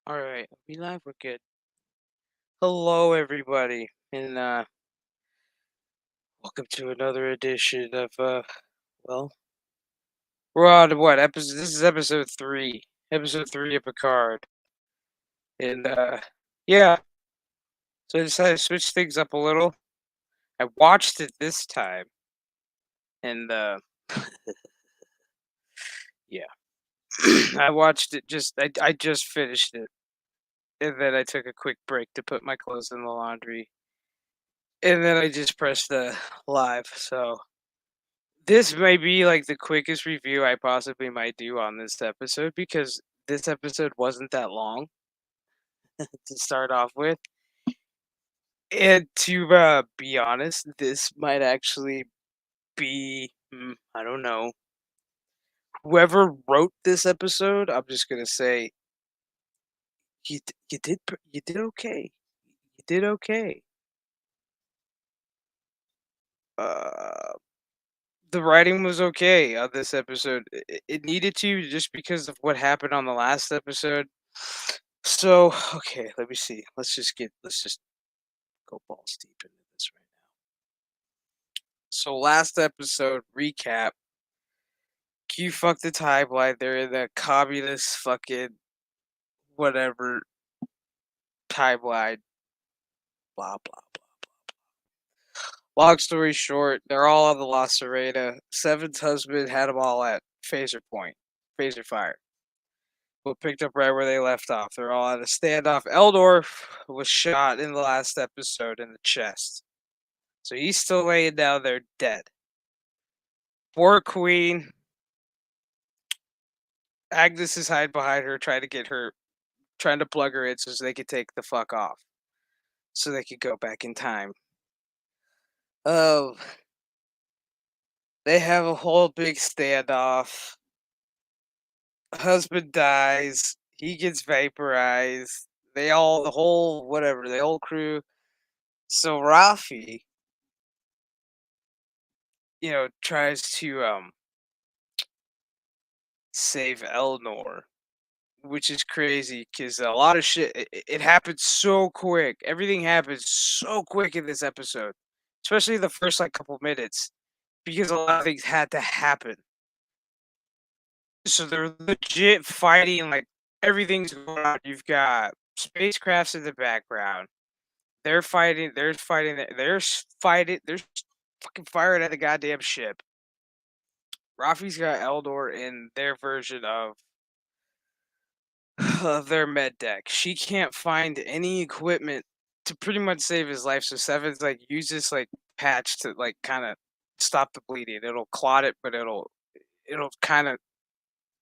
All right, we live. We're good. Hello, everybody, and welcome to another edition of Well, we're on what episode? This is episode three of Picard, and yeah. So I decided to switch things up a little. I watched it this time, and yeah, I watched it. I just finished it, and then I took a quick break to put my clothes in the laundry, and then I just pressed the live. So this may be like the quickest review I possibly might do on this episode because this episode wasn't that long to start off with. And to be honest, this might actually be, I don't know, whoever wrote this episode. I'm just gonna say you did okay. You did okay. Uh, the writing was okay on this episode. It needed to just because of what happened on the last episode. So, okay, let me see. Let's just go balls deep into this right now. So last episode recap. Q fucked the timeline. They're in the communist fucking whatever timeline. Blah blah blah. Long story short, they're all on the La Serena. Seven's husband had them all at phaser point, phaser fire. But picked up right where they left off. They're all at a standoff. Eldor was shot in the last episode in the chest. So he's still laying down there dead. Poor Queen. Agnes is hiding behind her, trying to plug her in so they could take the fuck off. So they could go back in time. Oh, they have a whole big standoff. Husband dies. He gets vaporized. The whole, whatever, the whole crew. So Rafi, tries to save Elnor, which is crazy because a lot of shit it happens so quick. Everything happens so quick in this episode, especially the first like couple minutes, because a lot of things had to happen. So they're legit fighting like everything's going on. You've got spacecrafts in the background. They're fighting. They're fighting. Fighting. They're fucking firing at the goddamn ship. Rafi's got Eldor in their version of their med deck. She can't find any equipment to pretty much save his life. So Seven's like use this like patch to like kind of stop the bleeding. It'll clot it, but it'll kind of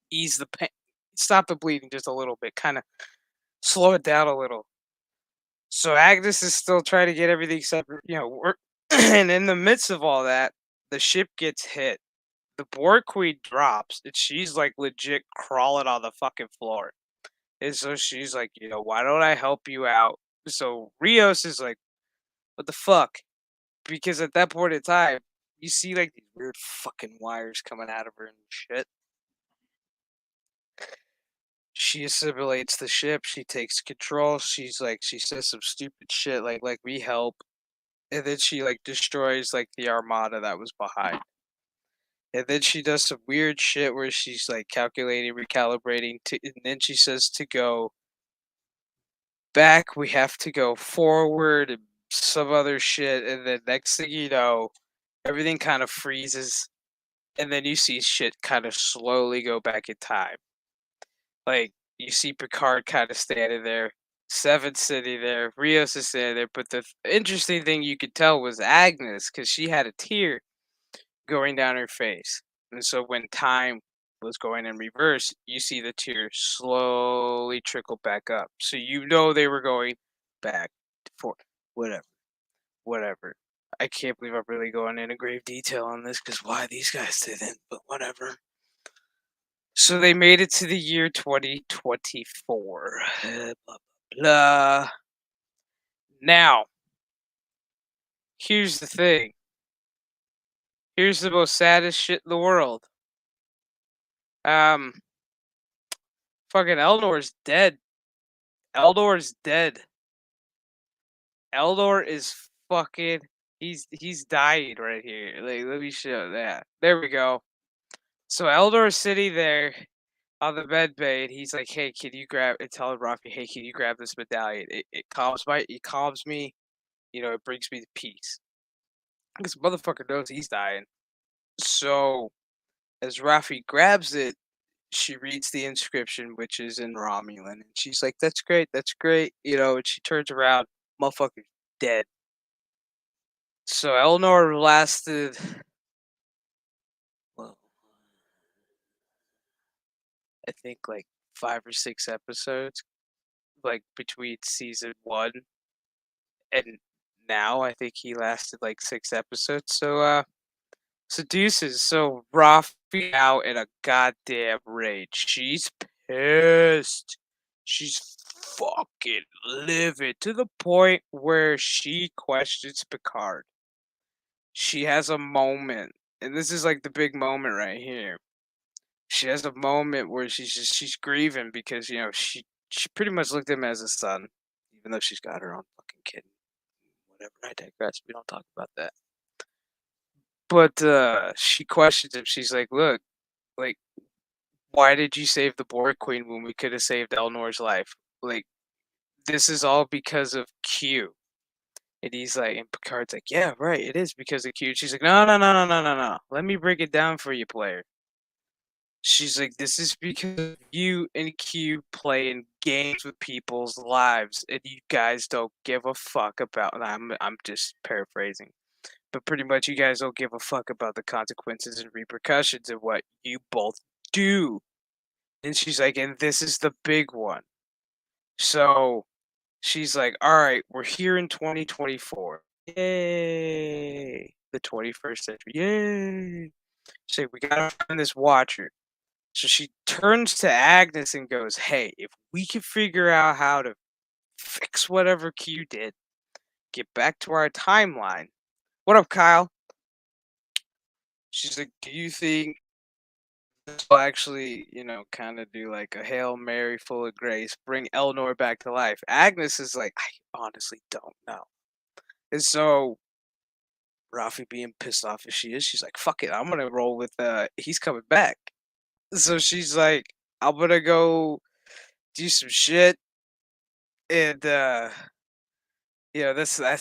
ease the pain, stop the bleeding just a little bit, kind of slow it down a little. So Agnes is still trying to get everything separate, work. And in the midst of all that, the ship gets hit. The Borg Queen drops, and she's like legit crawling on the fucking floor. And so she's like, why don't I help you out? So Rios is like, what the fuck? Because at that point in time, you see like these weird fucking wires coming out of her and shit. She assimilates the ship. She takes control. She says some stupid shit like we help, and then she like destroys like the armada that was behind. And then she does some weird shit where she's like calculating, recalibrating, and then she says to go back, we have to go forward and some other shit. And then next thing you know, everything kind of freezes. And then you see shit kind of slowly go back in time. Like, you see Picard kind of standing there, Seven sitting there, Rios is standing there. But the interesting thing you could tell was Agnes, because she had a tear going down her face. And so when time was going in reverse, you see the tears slowly trickle back up. So they were going back for whatever, whatever. I can't believe I'm really going into grave detail on this because why these guys didn't, but whatever. So they made it to the year 2024. Blah, blah, blah. Now, here's the thing. Here's the most saddest shit in the world. Um, fucking Elnor's dead. Eldor's dead. Eldor is fucking he's dying right here. Like, let me show that. There we go. So Eldor's sitting there on the med bay, and he's like, "Hey, can you grab?" And tell Rafi, "Hey, can you grab this medallion? It calms me. You know, it brings me to peace." This motherfucker knows he's dying. So as Rafi grabs it, she reads the inscription, which is in Romulan, and she's like, "That's great, that's great." You know, and she turns around, motherfucker's dead. So Elnor lasted, well, I think like 5 or 6 episodes, like between season one and now. I think he lasted like 6 episodes. So deuces. So Rafi out in a goddamn rage. She's pissed. She's fucking livid to the point where she questions Picard. She has a moment, and this is like the big moment right here. She has a moment where she's grieving because she pretty much looked at him as a son, even though she's got her own fucking kid. Whatever, I digress. We don't talk about that. But she questions him. She's like, "Look, like, why did you save the Borg Queen when we could have saved Elnor's life? Like, this is all because of Q." And he's like, and Picard's like, "Yeah, right. It is because of Q." She's like, "No, no, no, no, no, no, no. Let me break it down for you, player." She's like, "This is because you and Q playing games with people's lives, and you guys don't give a fuck about." And I'm just paraphrasing, but pretty much, you guys don't give a fuck about the consequences and repercussions of what you both do. And she's like, "And this is the big one." So she's like, "All right, we're here in 2024. Yay! The 21st century. Yay!" She's like, "We gotta find this watcher." So she turns to Agnes and goes, "Hey, if we can figure out how to fix whatever Q did, get back to our timeline." What up, Kyle? She's like, "Do you think this will actually, kind of do like a Hail Mary full of grace, bring Elnor back to life?" Agnes is like, "I honestly don't know." And so Rafi, being pissed off as she is, she's like, "Fuck it, I'm gonna roll with he's coming back." So she's like, "I'm gonna go do some shit," and that's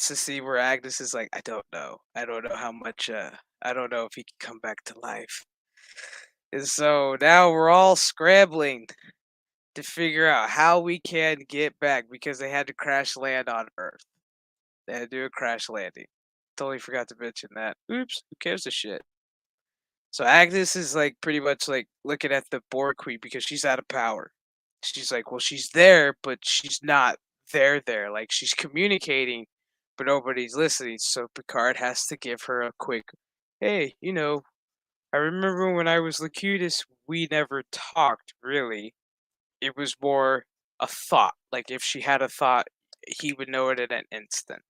to see where Agnes is like, "I don't know. I don't know how much I don't know if he can come back to life." And so now we're all scrambling to figure out how we can get back because they had to crash land on Earth. They had to do a crash landing. Totally forgot to mention that. Oops, who cares a shit? So Agnes is like pretty much like looking at the Borg Queen because she's out of power. She's like, well, she's there, but she's not there. Like, she's communicating, but nobody's listening. So Picard has to give her a quick, "Hey, I remember when I was Locutus, we never talked really. It was more a thought. Like, if she had a thought, he would know it in an instant."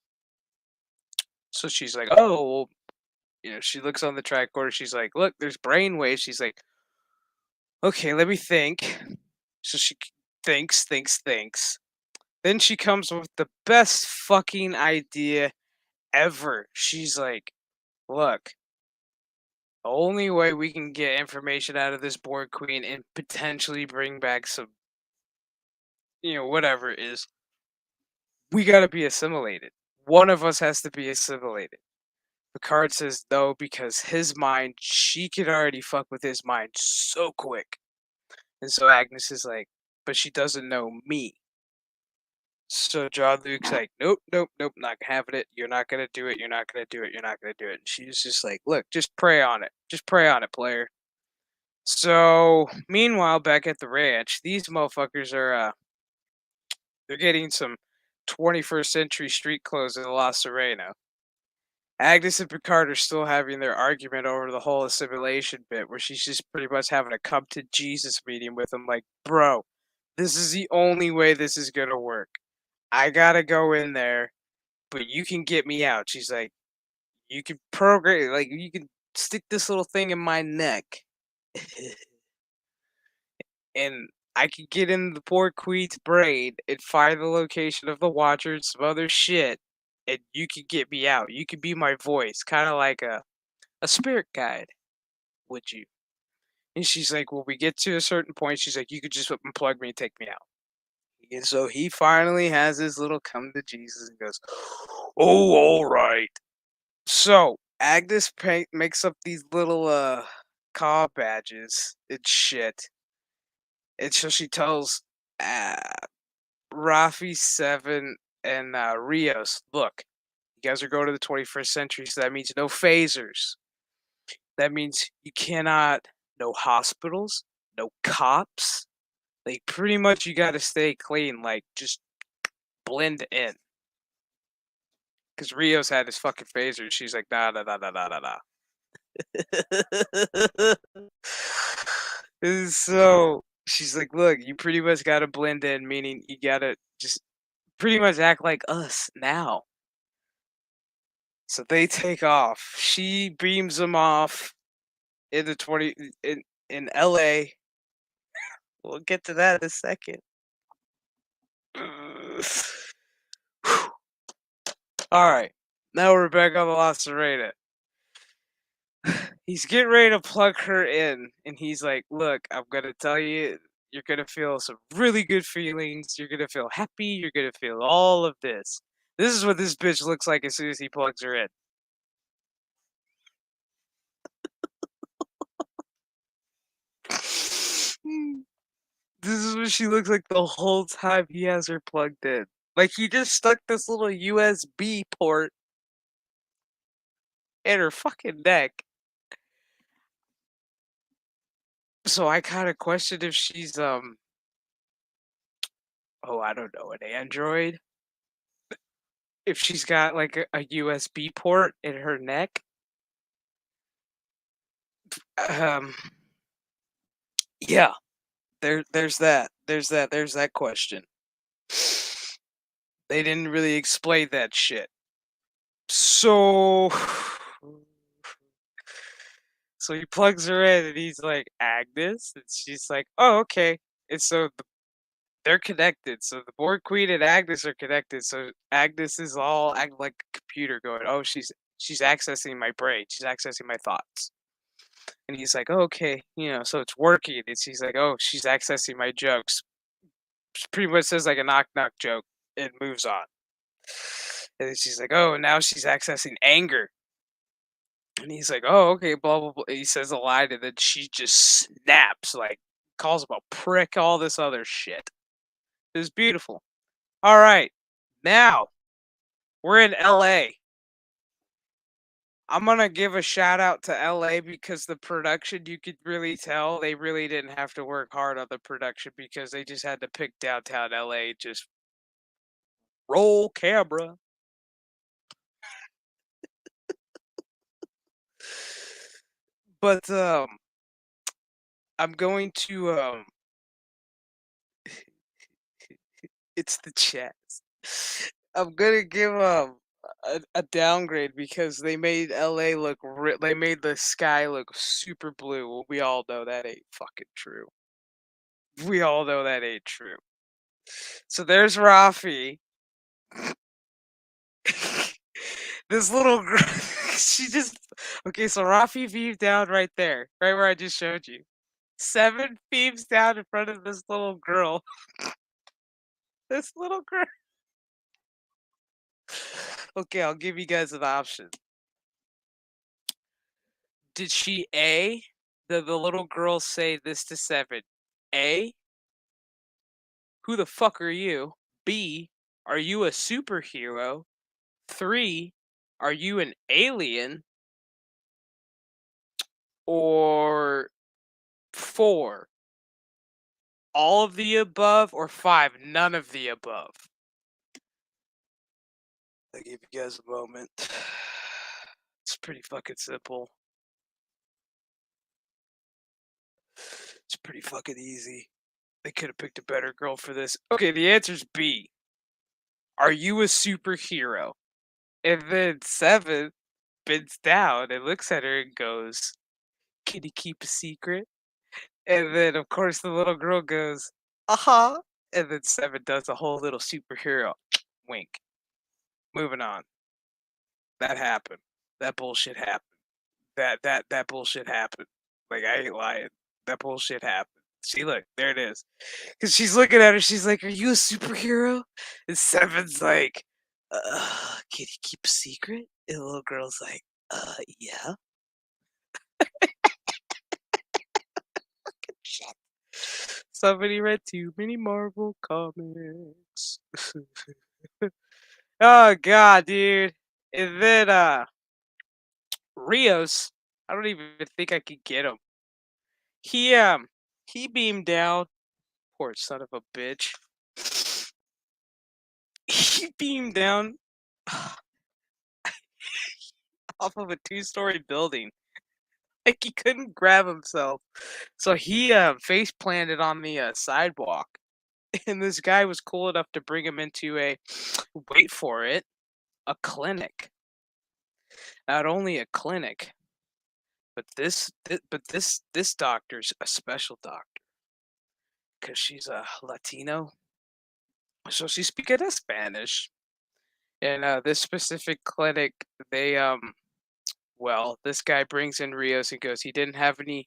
So she's like, "Oh, well," she looks on the tricorder. She's like, "Look, there's brainwaves." She's like, "Okay, let me think." So she thinks. Then she comes with the best fucking idea ever. She's like, "Look, the only way we can get information out of this Borg Queen and potentially bring back some, whatever it is, we gotta be assimilated. One of us has to be assimilated." Picard says no because his mind, she could already fuck with his mind so quick. And so Agnes is like, "But she doesn't know me." So John Luke's like, "Nope, nope, nope, not having it. You're not gonna do it. You're not gonna do it. You're not gonna do it." And she's just like, "Look, just pray on it. Just pray on it, player." So meanwhile, back at the ranch, these motherfuckers are they're getting some 21st century street clothes in La Serena. Agnes and Picard are still having their argument over the whole assimilation bit, where she's just pretty much having a come to Jesus meeting with him, like, "Bro, this is the only way this is gonna work. I gotta go in there, but you can get me out." She's like, "You can program, like, you can stick this little thing in my neck." And I could get in the poor queen's brain and find the location of the Watcher and some other shit, and you could get me out. You could be my voice, kind of like a spirit guide, would you?" And she's like, "When we get to a certain point," she's like, "you could just unplug me and take me out." And so he finally has his little come to Jesus and goes, "Oh, all right." So Agnes makes up these little car badges and shit, and so she tells uh, Rafi, Seven, and Rios, "Look, you guys are going to the 21st century, so that means no phasers. That means you cannot, no hospitals, no cops. Like, pretty much you gotta stay clean, like, just blend in." Because Rios had his fucking phaser. She's like, "Nah, nah, nah, nah, nah, nah, nah." And so she's like, "Look, you pretty much gotta blend in, meaning you gotta just pretty much act like us now." So they take off. She beams them off in the 20 in LA. We'll get to that in a second. All right. Now we're back on the La Serena. He's getting ready to plug her in, and he's like, "Look, I'm gonna tell you, you're gonna feel some really good feelings. You're gonna feel happy. You're gonna feel all of this. This is what this bitch looks like as soon as he plugs her in." This is what she looks like the whole time he has her plugged in. Like he just stuck this little USB port in her fucking neck. So I kind of questioned if she's oh, I don't know, an android. If she's got like a USB port in her neck. Um, yeah, there's that question. They didn't really explain that shit. So so he plugs her in and he's like, "Agnes?" And she's like, "Oh, okay." And so they're connected. So the Borg Queen and Agnes are connected. So Agnes is all acting like a computer going, "Oh, she's accessing my brain. She's accessing my thoughts." And he's like, "Oh, okay, so it's working." And she's like, "Oh, she's accessing my jokes." Pretty much says like a knock knock joke and moves on. And then she's like, "Oh, now she's accessing anger." And he's like, "Oh, okay, blah blah blah." He says a line, and then she just snaps, like calls him a prick, all this other shit. It was beautiful. All right, now we're in LA. I'm gonna give a shout out to LA because the production, you could really tell they really didn't have to work hard on the production because they just had to pick downtown LA, just roll camera. But I'm going to it's the chest. I'm gonna give a downgrade because they made LA look they made the sky look super blue. Well, we all know that ain't fucking true. We all know that ain't true. So there's Rafi. This little girl, she just okay. So Rafi beams down right there, right where I just showed you. Seven beams down in front of this little girl. This little girl. Okay, I'll give you guys an option. Did she the little girl say this to Seven? A, who the fuck are you? B, are you a superhero? 3, are you an alien? Or 4, all of the above? Or 5, none of the above? I'll give you guys a moment. It's pretty fucking simple. It's pretty fucking easy. They could have picked a better girl for this. Okay, the answer's B. Are you a superhero? And then 7 bends down and looks at her and goes, "Can you keep a secret?" And then, of course, the little girl goes, uh-huh. And then Seven does a whole little superhero wink. Moving on. That happened. That bullshit happened. That bullshit happened. Like, I ain't lying. That bullshit happened. See, look, there it is. Cause she's looking at her, she's like, "Are you a superhero?" And Seven's like, can you keep a secret?" And the little girl's like, yeah." Shit. Somebody read too many Marvel comics. Oh god, dude. And then, Rios, I don't even think I could get him. He, um, he beamed down. Poor son of a bitch. He beamed down off of a two-story building. Like, he couldn't grab himself. So he, face planted on the, sidewalk. And this guy was cool enough to bring him into a, wait for it, a clinic. Not only a clinic, but this doctor's a special doctor because she's a Latino, so she's speaking of Spanish. And this specific clinic, they well, this guy brings in Rios and goes, he didn't have any,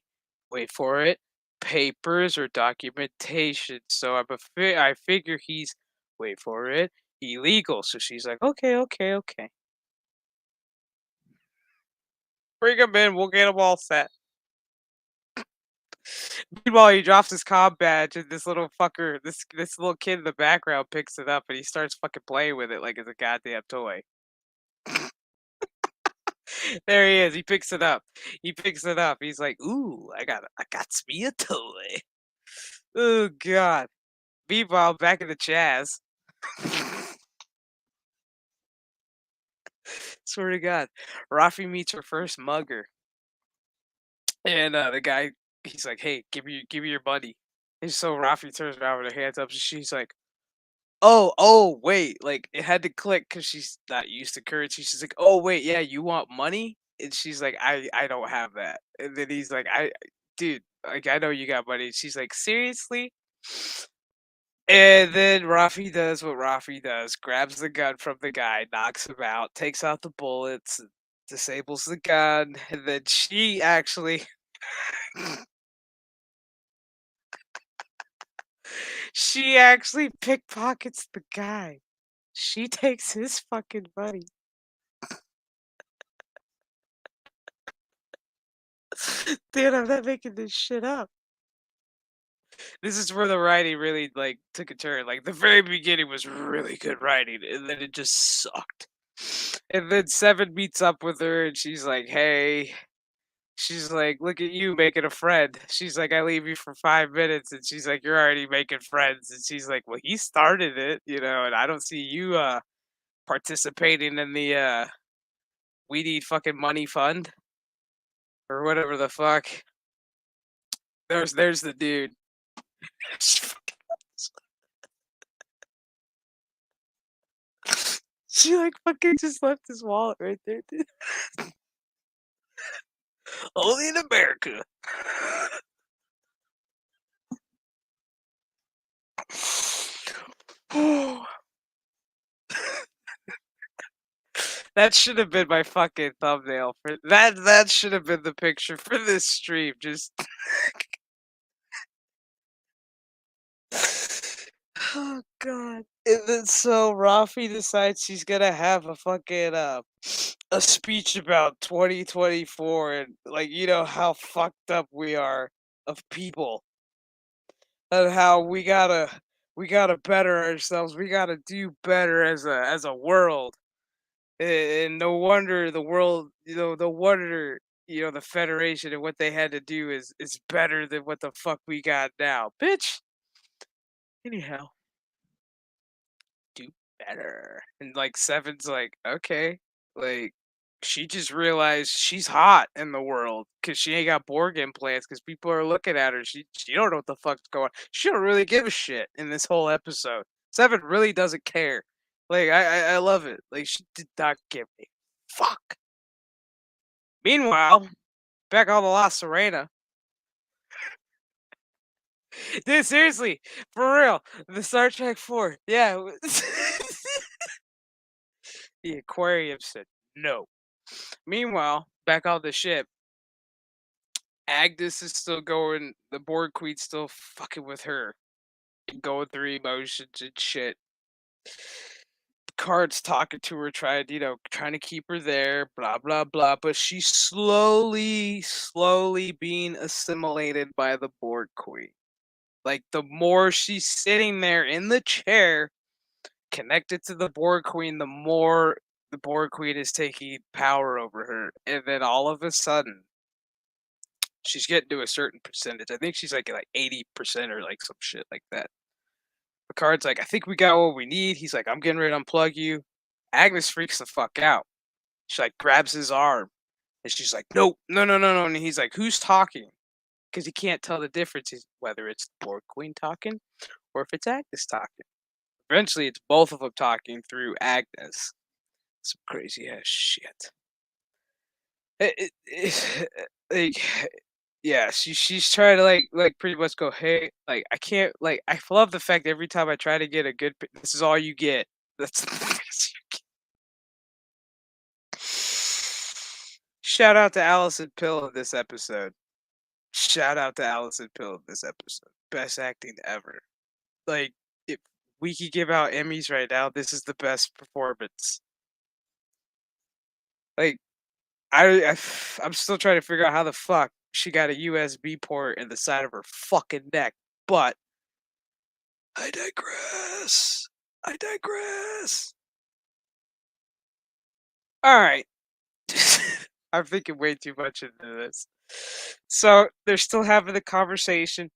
wait for it, papers or documentation. So I figure he's, wait for it, illegal. So she's like, okay, okay, okay, bring him in. We'll get him all set. Meanwhile, he drops his comm badge, and this little fucker, this little kid in the background picks it up, and he starts fucking playing with it like it's a goddamn toy. There he is. He picks it up. He picks it up. He's like, "Ooh, I got me a toy." Oh god. Meanwhile, back in the Chaz. Swear to God, Rafi meets her first mugger, and the guy, he's like, "Hey, give me your money." And so Rafi turns around with her hands up, and she's like, "Oh, oh, wait," like, it had to click because she's not used to currency. She's like, "Oh, wait, yeah, you want money?" And she's like, "I don't have that." And then he's like, Dude, like, I know you got money." And she's like, "Seriously?" And then Rafi does what Rafi does, grabs the gun from the guy, knocks him out, takes out the bullets, disables the gun, and then she actually she actually pickpockets the guy. She takes his fucking money. Dude, I'm not making this shit up. This is where the writing really, like, took a turn. Like, the very beginning was really good writing, and then it just sucked. And then Seven meets up with her, and she's like, "Hey." She's like, "Look at you making a friend." She's like, "I leave you for 5 minutes," and she's like, "You're already making friends," and she's like, "Well, he started it, and I don't see you, participating in the, we need fucking money fund," or whatever the fuck. There's the dude. She, like, fucking just left his wallet right there, dude. Only in America. That should have been my fucking thumbnail for that should have been the picture for this stream, just oh god. And then so Rafi decides she's gonna have a fucking a speech about 2024 and like how fucked up we are of people and how we gotta better ourselves. We gotta do better as a world. And no wonder the world, no wonder the Federation and what they had to do is better than what the fuck we got now, bitch. Anyhow, do better. And like Seven's like, okay, like she just realized she's hot in the world because she ain't got Borg implants because people are looking at her. She don't know what the fuck's going on. She don't really give a shit in this whole episode. Seven really doesn't care. Like I love it. Like she did not give a fuck. Meanwhile, back on the La Serena, Dude, seriously, for real, the Star Trek 4, yeah. The aquarium said no. Meanwhile, back on the ship, Agnes is still going. The Borg Queen's still fucking with her, and going through emotions and shit. Picard's talking to her, trying to keep her there, blah blah blah. But she's slowly being assimilated by the Borg Queen. Like the more she's sitting there in the chair, connected to the Borg Queen, the more the Borg Queen is taking power over her. And then all of a sudden, she's getting to a certain percentage. I think she's like 80% or like some shit like that. Picard's like, I think we got what we need. He's like, I'm getting ready to unplug you. Agnes freaks the fuck out. She like grabs his arm and she's like, no, no, no, no, no. And he's like, who's talking? Because he can't tell the difference whether it's the Borg Queen talking or if it's Agnes talking. Eventually, it's both of them talking through Agnes. Some crazy ass shit. Like, yeah, she's trying to like pretty much go, hey, like I can't like I love the fact that every time I try to get a good, this is all you get. That's the best you get. Shout out to Allison Pill in this episode. Shout out to Allison Pill in this episode. Best acting ever. Like if we could give out Emmys right now, this is the best performance. Like I'm still trying to figure out how the fuck she got a USB port in the side of her fucking neck, but I digress. I digress. All right. I'm thinking way too much into this. So they're still having the conversation.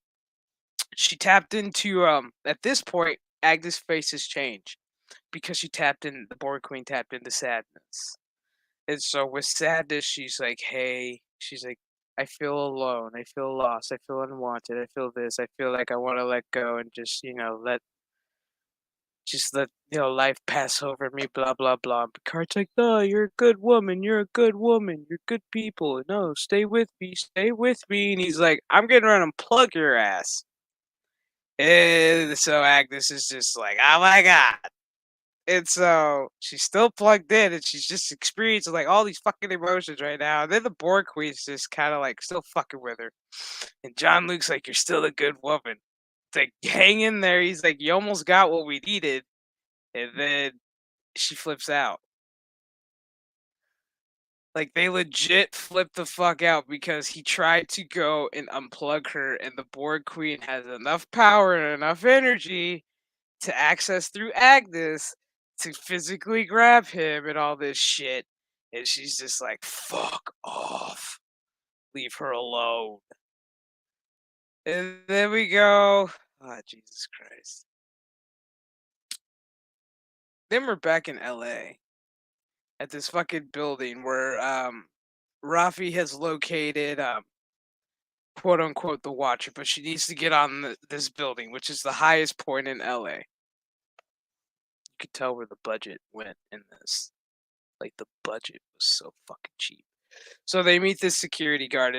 She tapped into at this point, Agnes' face has changed because she tapped in the Borg Queen tapped into sadness. And so with sadness, she's like, hey, she's like, I feel alone. I feel lost. I feel unwanted. I feel this. I feel like I want to let go and just let life pass over me. Blah blah blah. And Picard's like, no, you're a good woman. You're a good woman. You're good people. No, stay with me. Stay with me. And he's like, I'm getting ready to unplug your ass. And so Agnes is just like, oh my god. And so she's still plugged in and she's just experiencing like all these fucking emotions right now. And then the Borg Queen's just kind of like still fucking with her. And John Luke's like, you're still a good woman. It's like, hang in there. He's like, you almost got what we needed. And then she flips out. Like they legit flipped the fuck out because he tried to go and unplug her. And the Borg Queen has enough power and enough energy to access through Agnes to physically grab him and all this shit. And she's just like, fuck off. Leave her alone. And then we go, oh, Jesus Christ. Then we're back in LA at this fucking building where Rafi has located quote unquote the Watcher, but she needs to get on this building, which is the highest point in LA. You could tell where the budget went in this. Like the budget was so fucking cheap. So they meet this security guard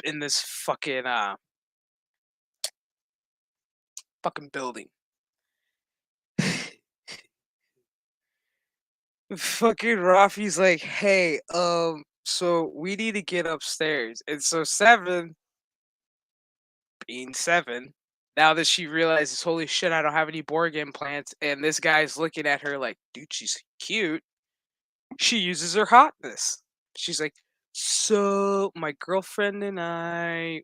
in this fucking building. Fucking Rafi's like, hey, so we need to get upstairs. And so Seven, being Seven, now that she realizes, holy shit, I don't have any Borg implants, and this guy's looking at her like, dude, she's cute. She uses her hotness. She's like, so my girlfriend and I,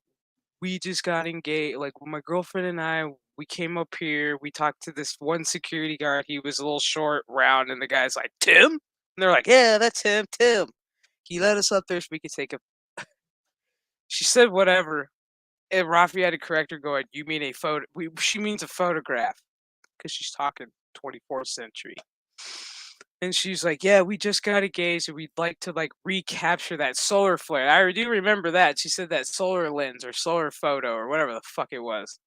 we just got engaged. Like my girlfriend and I, we came up here. We talked to this one security guard. He was a little short, round, and the guy's like, Tim? And they're like, yeah, that's him, Tim. He let us up there so we could take a. She said whatever, and Rafi had to correct her, going, "You mean a photo? She means a photograph, because she's talking 24th century." And she's like, "Yeah, we just got engaged, and we'd like to like recapture that solar flare." I do remember that. She said that solar lens or solar photo or whatever the fuck it was.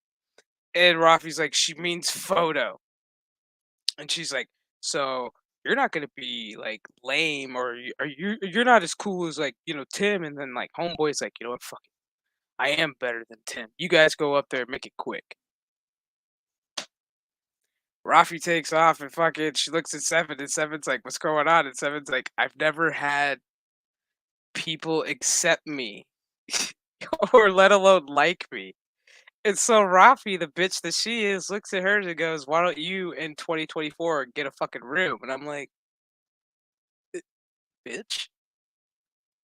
And Rafi's like, "She means photo," and she's like, "So you're not gonna be like lame, or you're not as cool as like Tim?" And then like Homeboy's like, "You know what? Fuck it. I am better than 10. You guys go up there and make it quick. Rafi takes off and fucking she looks at Seven and Seven's like, what's going on? And Seven's like, I've never had people accept me or let alone like me. And so Rafi, the bitch that she is, looks at her and goes, why don't you in 2024 get a fucking room? And I'm like, bitch.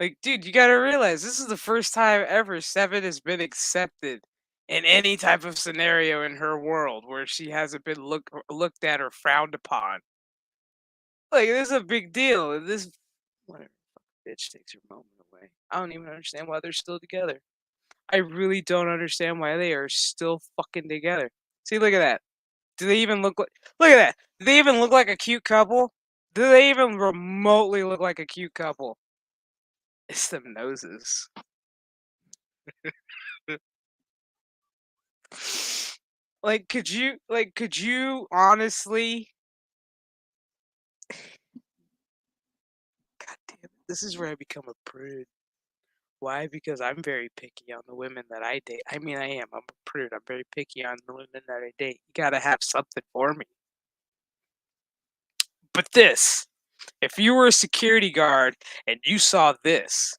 Like, dude, you gotta realize this is the first time ever Seven has been accepted in any type of scenario in her world where she hasn't been looked at or frowned upon. Like, this is a big deal. And this whatever bitch takes her moment away. I don't even understand why they're still together. I really don't understand why they are still fucking together. See, look at that. Do they even look at that? Do they even look like a cute couple? Do they even remotely look like a cute couple? It's them noses. Could you honestly God damn it, this is where I become a prude. Why? Because I'm very picky on the women that I date. I mean, I am. I'm a prude. I'm very picky on the women that I date. You gotta have something for me. But this, if you were a security guard and you saw this,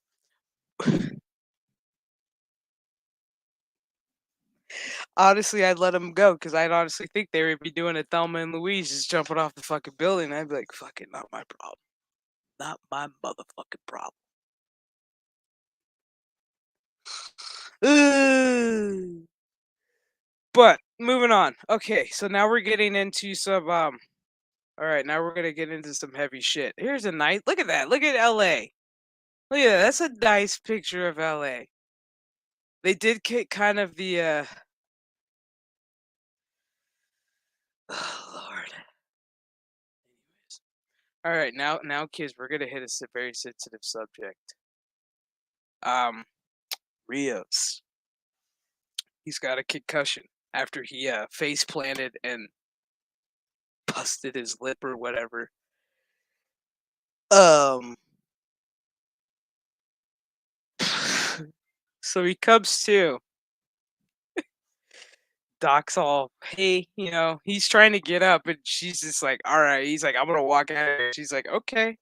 honestly, I'd let them go because I'd honestly think they would be doing a Thelma and Louise, just jumping off the fucking building. I'd be like, "Fuck it, not my problem, not my motherfucking problem." But moving on. Okay, so now we're getting into some all right, now we're gonna get into some heavy shit. Here's a night. Look at that. Look at LA. Look at that. That's a nice picture of LA. They did get kind of the oh Lord. Anyways. All right, now kids, we're gonna hit a very sensitive subject. Um Rios. He's got a concussion after he face planted and busted his lip or whatever. Um so he comes to. Doc's all, hey, he's trying to get up and she's just like, all right. He's like, I'm gonna walk out of here. She's like, okay.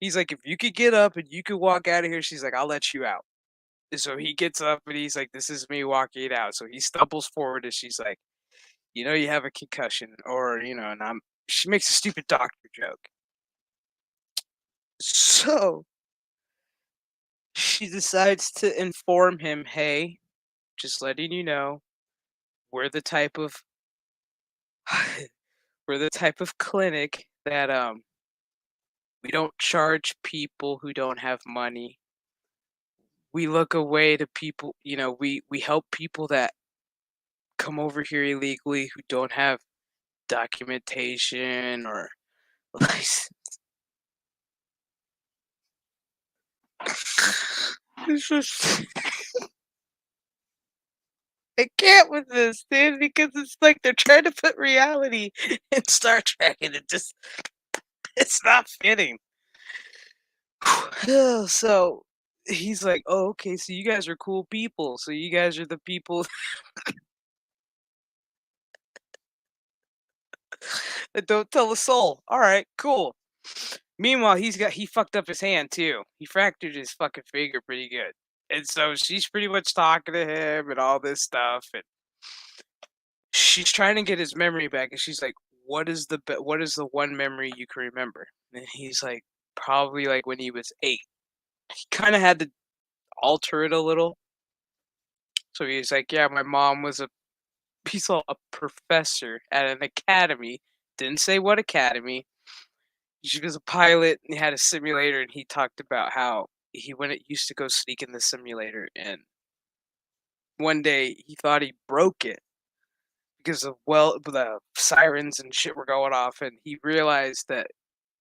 He's like, if you could get up and you could walk out of here, she's like, I'll let you out. And so he gets up and he's like, this is me walking out. So he stumbles forward and she's like, you have a concussion, or and she makes a stupid doctor joke. So she decides to inform him, hey, just letting you know, we're the type of we're the type of clinic that we don't charge people who don't have money. We look away to people, we help people that come over here illegally who don't have documentation or license. It's just I can't with this, dude, because it's like they're trying to put reality in Star Trek and it's not fitting. So he's like, oh, okay, so you guys are cool people. So you guys are the people that don't tell a soul. All right, cool. Meanwhile, he fucked up his hand too. He fractured his fucking finger pretty good. And so she's pretty much talking to him and all this stuff, and she's trying to get his memory back. And she's like, what is the one memory you can remember?" And he's like, "Probably like when he was 8." He kind of had to alter it a little. So he's like, "Yeah, my mom was a professor at an academy. Didn't say what academy. She was a pilot and he had a simulator, and he talked about how he used to go sneak in the simulator, and one day he thought he broke it because the sirens and shit were going off, and he realized that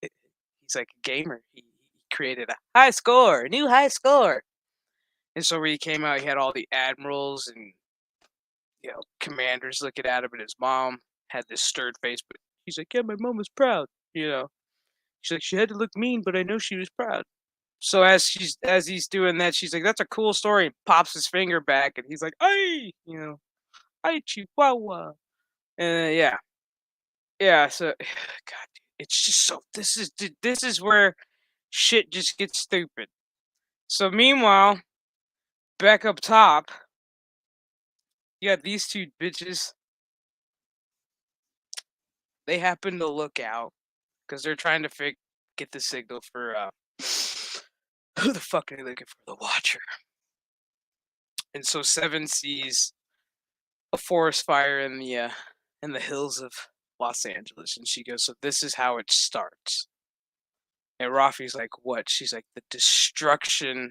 he's like a gamer. He created a high score, a new high score, and so when he came out, he had all the admirals and commanders looking at him, and his mom had this stirred face, but he's like, "Yeah, my mom was proud." She's like, "She had to look mean, but I know she was proud." So as he's doing that, she's like, "That's a cool story." And pops his finger back, and he's like, "Ay," "Ay, Chihuahua." And yeah, yeah. So, God, it's just so. This is where shit just gets stupid. So meanwhile, back up top, you got these two bitches. They happen to look out because they're trying to get the signal for who the fuck are they looking for? The Watcher. And so Seven sees a forest fire in the hills of Los Angeles, and she goes, "So this is how it starts." And Rafi's like, "What?" She's like, "The destruction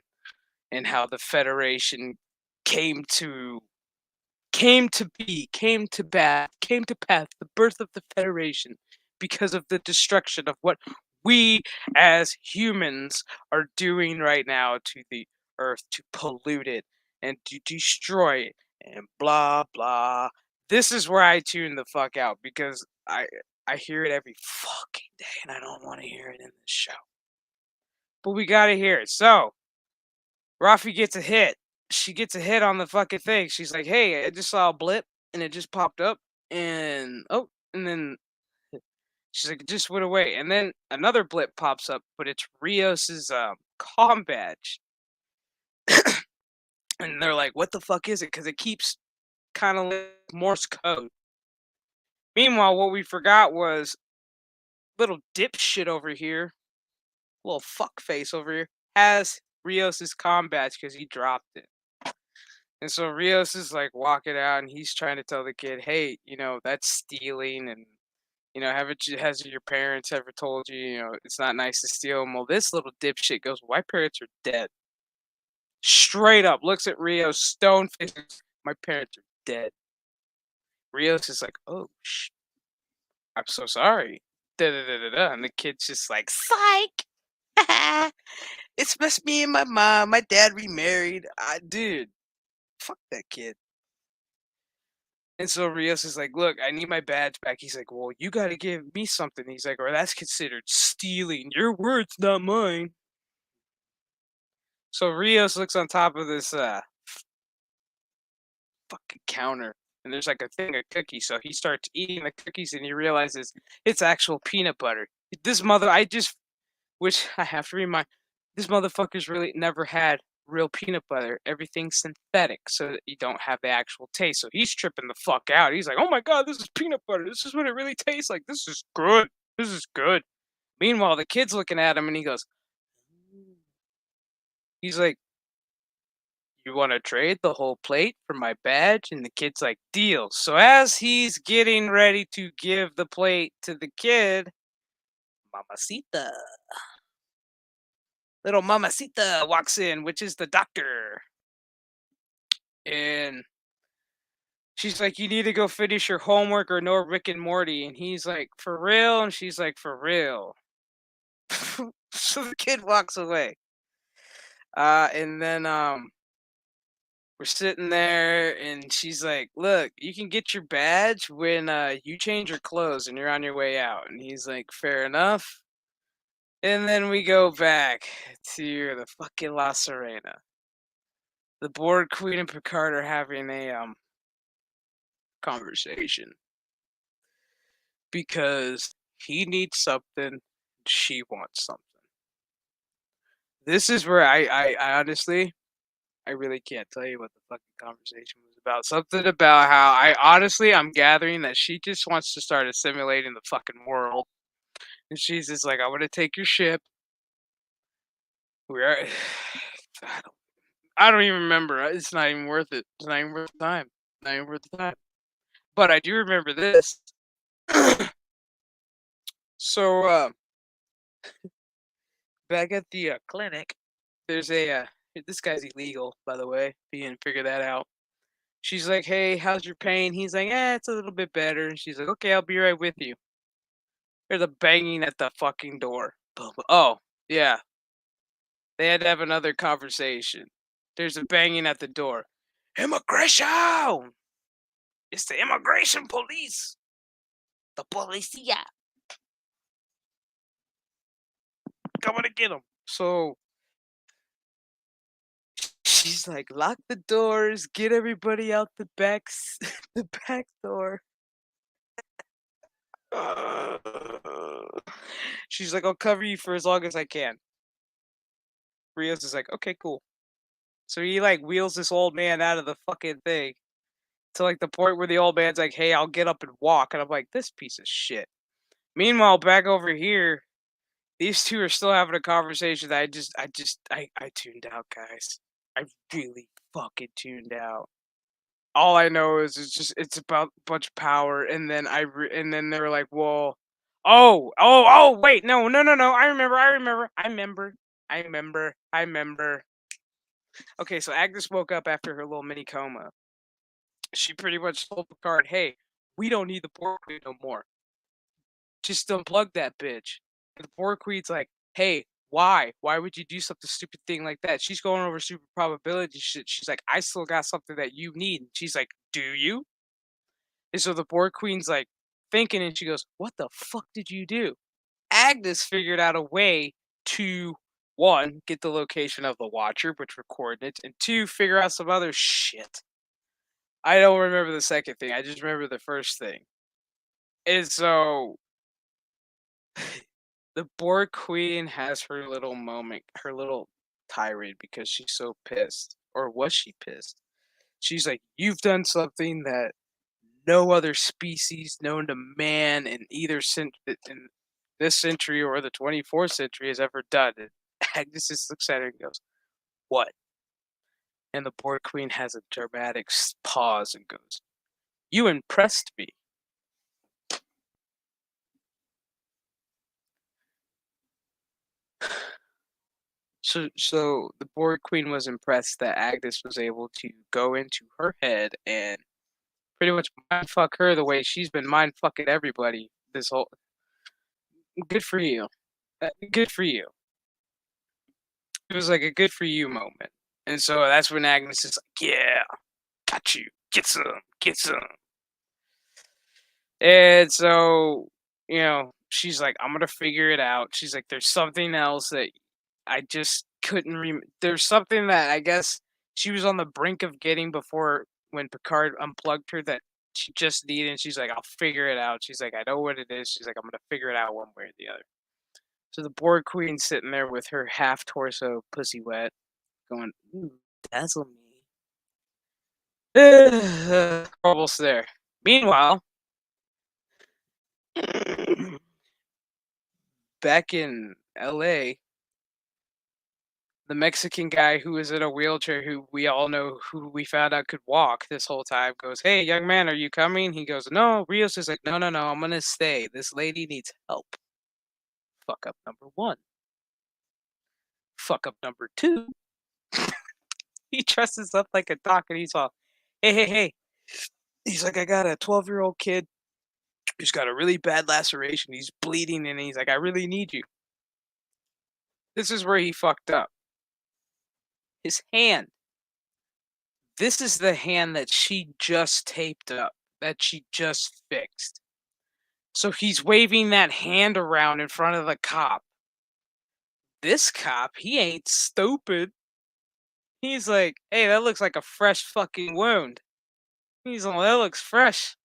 and how the Federation came to came to pass, the birth of the Federation, because of the destruction of what we as humans are doing right now to the earth, to pollute it and to destroy it and blah blah." This is where I tune the fuck out because I hear it every fucking day and I don't want to hear it in this show. But we gotta hear it. So Rafi gets a hit. She gets a hit on the fucking thing. She's like, "Hey, I just saw a blip and it just popped up and oh," and then she's like, "It just went away." And then another blip pops up, but it's Rios's comm badge. And they're like, "What the fuck is it?" Cuz it keeps kind of like Morse code. Meanwhile, what we forgot was little dipshit over here, little fuck face over here has Rios's comm badge cuz he dropped it. And so Rios is like walking out and he's trying to tell the kid, "Hey, that's stealing and haven't you has your parents ever told you, it's not nice to steal?" And well, this little dipshit goes, "My parents are dead." Straight up looks at Rios, stone faced, "My parents are dead." Rios is like, "Oh I'm so sorry." Da da da da da. And the kid's just like, "Psych. It's just me and my mom. My dad remarried." Dude, fuck that kid. And so Rios is like, "Look, I need my badge back." He's like, "Well, you gotta give me something." He's like, "Or that's considered stealing. Your words, not mine." So Rios looks on top of this fucking counter, and there's like a thing of cookies. So he starts eating the cookies, and he realizes it's actual peanut butter. This mother, which I have to remind, this motherfucker's really never had real peanut butter. Everything's synthetic, so that you don't have the actual taste. So he's tripping the fuck out. He's like, "Oh my god, this is peanut butter. This is what it really tastes like. This is good. This is good." Meanwhile, the kid's looking at him, and he goes, he's like, "You want to trade the whole plate for my badge?" And the kid's like, "Deal." So as he's getting ready to give the plate to the kid, Mamacita, little Mamacita walks in, which is the doctor. And she's like, "You need to go finish your homework or no Rick and Morty." And he's like, "For real?" And she's like, "For real." So the kid walks away. And then we're sitting there and she's like, "Look, you can get your badge when you change your clothes and you're on your way out." And he's like, "Fair enough." And then we go back to the fucking La Serena. The bored Queen and Picard are having a conversation because he needs something, she wants something. This is where I honestly, I really can't tell you what the fucking conversation was about. Something about how I'm gathering that she just wants to start assimilating the fucking world. And she's just like, "I want to take your ship. We're, I don't, I don't even remember. It's not even worth it. It's not even worth the time. Not even worth the time." But I do remember this. So, back at the clinic, there's this guy's illegal, by the way. If you didn't figure that out. She's like, "Hey, how's your pain?" He's like, "It's a little bit better." And she's like, "Okay, I'll be right with you." There's a banging at the fucking door. Boom. Oh, yeah. They had to have another conversation. There's a banging at the door. "Immigration! It's the immigration police! The policia! Coming to get them." So She's like, lock the doors, get everybody out the back, the back door. She's like, I'll cover you for as long as I can. Rios is like, okay, cool. So he like wheels this old man out of the fucking thing to like the point where the old man's like, hey, I'll get up and walk. And I'm like, this piece of shit. Meanwhile, back over here, these two are still having a conversation that I tuned out, guys. I really fucking tuned out. All I know is it's about a bunch of power, and then and then they were like, "Well, wait, no, I remember." Okay, so Agnes woke up after her little mini coma. She pretty much told Picard, "Hey, we don't need the Borg Queen no more. Just unplug that bitch." And the Borg Queen's like, "Hey, why? Why would you do something stupid thing like that?" She's going over super probability shit. She's like, "I still got something that you need." And she's like, "Do you?" And so the Borg Queen's like thinking, and she goes, "What the fuck did you do?" Agnes figured out a way to one, get the location of the Watcher, which were coordinates, and two, figure out some other shit. I don't remember the second thing. I just remember the first thing. And so the Borg Queen has her little moment, her little tirade because she's so pissed. Or was she pissed? She's like, "You've done something that no other species known to man in in this century or the 24th century has ever done." And Agnes just looks at her and goes, "What?" And the Borg Queen has a dramatic pause and goes, "You impressed me." So the Borg Queen was impressed that Agnes was able to go into her head and pretty much mind fuck her the way she's been mind fucking everybody this whole. Good for you. Good for you. It was like a good for you moment. And so that's when Agnes is like, "Yeah, got you. Get some. Get some." And so, she's like, "I'm gonna figure it out." She's like, "There's something else that I just couldn't there's something that I guess she was on the brink of getting before when Picard unplugged her that she just needed." And she's like, "I'll figure it out." She's like, "I know what it is." She's like, "I'm gonna figure it out one way or the other." So the Borg Queen's sitting there with her half torso pussy wet, going, "Ooh, dazzle me." Almost there. Meanwhile, back in LA, the Mexican guy who was in a wheelchair, who we all know who we found out could walk this whole time, goes, "Hey, young man, are you coming?" He goes, "No." Rios is like, "No, no, no, I'm gonna stay. This lady needs help." Fuck up number one. Fuck up number two. He dresses up like a doc and he's all, "Hey, hey, hey." He's like, "I got a 12-year-old kid who's got a really bad laceration. He's bleeding and he's like, I really need you." This is where he fucked up. His hand. This is the hand that she just taped up, that she just fixed. So he's waving that hand around in front of the cop. This cop, he ain't stupid. He's like, "Hey, that looks like a fresh fucking wound." He's all, "That looks fresh."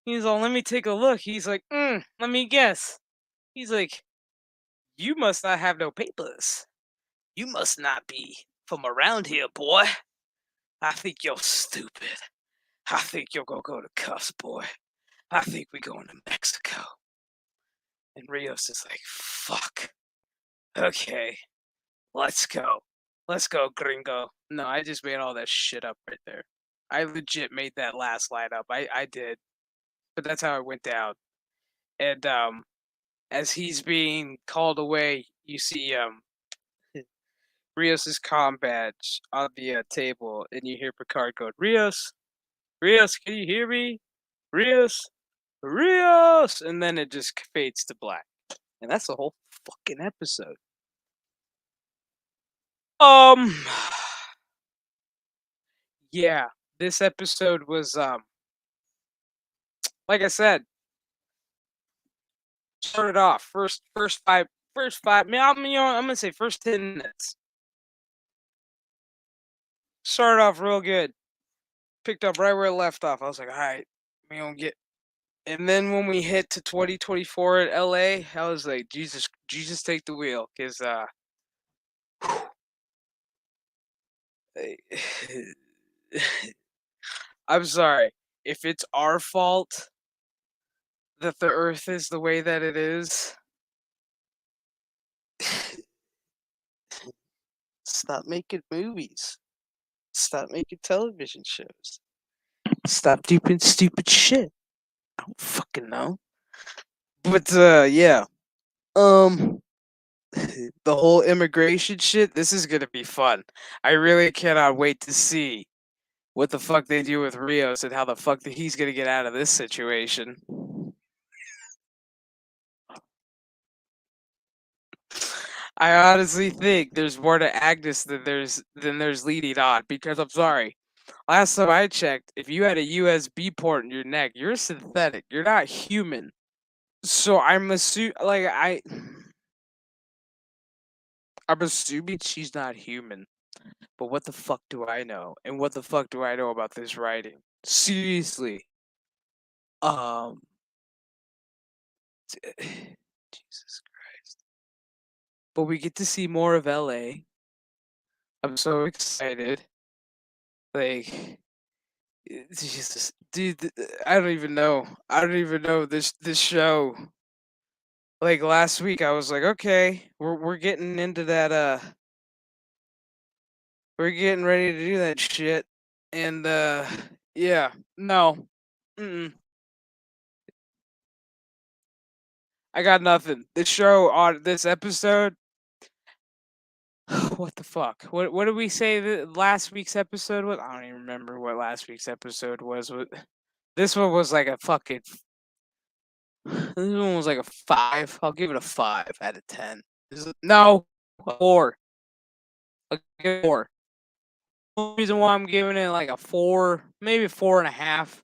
He's all, "Let me take a look." He's like, "Let me guess." He's like, "You must not have no papers. You must not be from around here, boy. I think you're stupid. I think you're gonna go to cuffs, boy. I think we're going to Mexico." And Rios is like, "Fuck. Okay. Let's go. Let's go, gringo." No, I just made all that shit up right there. I legit made that last line up. I did. But that's how it went down. And as he's being called away, you see Rios's comm badge on the table, and you hear Picard go, "Rios, Rios, can you hear me? Rios, Rios," and then it just fades to black. And that's the whole fucking episode. Um yeah, this episode was like I said, started off first five, I'm gonna say first 10 minutes. Started off real good. Picked up right where it left off. I was like, all right, we gonna get. And then when we hit to 2024 at LA, I was like, Jesus, Jesus, take the wheel, cause I'm sorry if it's our fault that the Earth is the way that it is. Stop making movies. Stop making television shows. Stop doing stupid shit. I don't fucking know. But yeah. Um the whole immigration shit, this is gonna be fun. I really cannot wait to see what the fuck they do with Rios and how the fuck that he's gonna get out of this situation. I honestly think there's more to Agnes than there's leading on, because I'm sorry. Last time I checked, if you had a USB port in your neck, you're synthetic. You're not human. So I'm assuming she's not human. But what the fuck do I know? And what the fuck do I know about this writing? Seriously. Um Jesus Christ. But we get to see more of LA. I'm so excited. Like Jesus, dude, I don't even know. I don't even know this show. Like last week, I was like, okay, we're getting into that. We're getting ready to do that shit, and yeah, no, mm-mm. I got nothing. This show on this episode. What the fuck? What did we say that last week's episode was? I don't even remember what last week's episode was. This one was like a fucking. This one was like a 5. I'll give it a 5 out of 10. No, a 4. I'll give it a 4. The only reason why I'm giving it like a 4, maybe 4.5,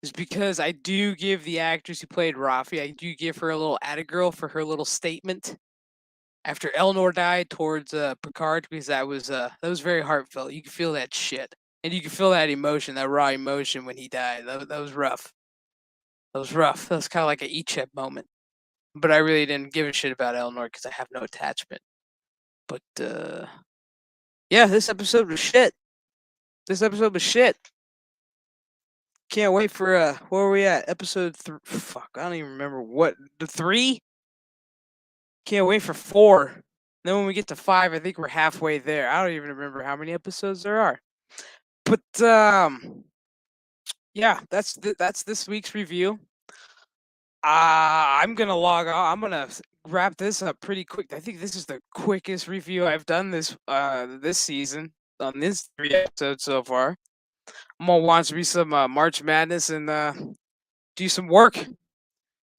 is because I do give the actress who played Rafi, I do give her a little attagirl for her little statement after Elnor died towards Picard, because that was very heartfelt. You can feel that shit, and you can feel that emotion, that raw emotion when he died. That was rough. That was rough. That was kind of like an Icheb moment. But I really didn't give a shit about Elnor because I have no attachment. But yeah, this episode was shit. This episode was shit. Can't wait for where are we at? Episode 3. Fuck, I don't even remember what the 3. Can't wait for 4. Then when we get to 5, I think we're halfway there. I don't even remember how many episodes there are. But yeah, that's this week's review. I'm gonna log on. I'm gonna wrap this up pretty quick. I think this is the quickest review I've done this season on this 3 episodes so far. I'm gonna watch me some March Madness and do some work.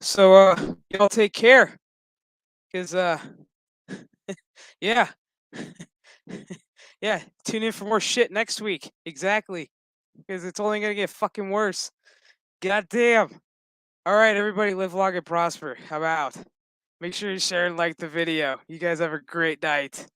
So y'all take care, cause yeah, yeah. Tune in for more shit next week. Exactly, because it's only gonna get fucking worse. Goddamn. All right, everybody, live long and prosper. I'm out. Make sure you share and like the video. You guys have a great night.